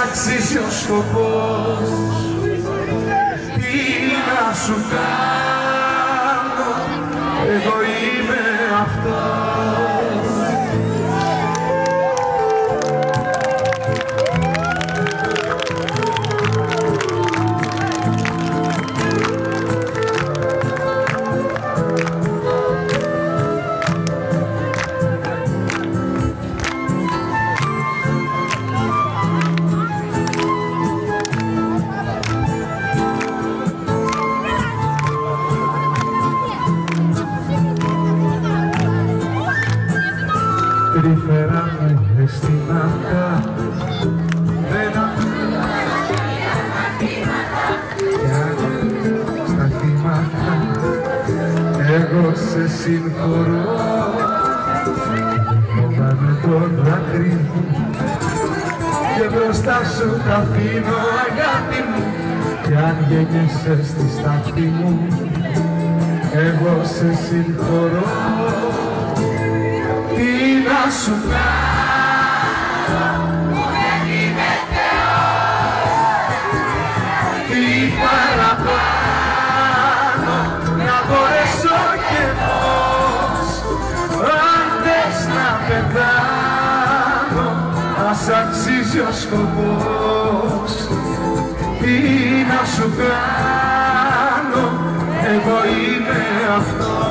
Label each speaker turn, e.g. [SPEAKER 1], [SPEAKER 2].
[SPEAKER 1] αξίζει ο σκοπός. Τι να σου κάνω, εγώ είμαι αυτός. Τρυφερά μου αισθήματα δεν κι στα θύματα εγώ σε συγχωρώ. Φοβάμαι το δάκρυ μου και μπροστά σου τα αφήνω αγάπη μου, κι αν γεννιέσαι στη στάχτη μου εγώ σε συγχωρώ. Τι να σου κάνω που δεν είμαι Θεός, τι παραπάνω να μπορέσω κι πώς. Αν θες να πεθάνω, ας αξίζει ο σκοπός. Τι να σου κάνω, εγώ είμαι αυτός.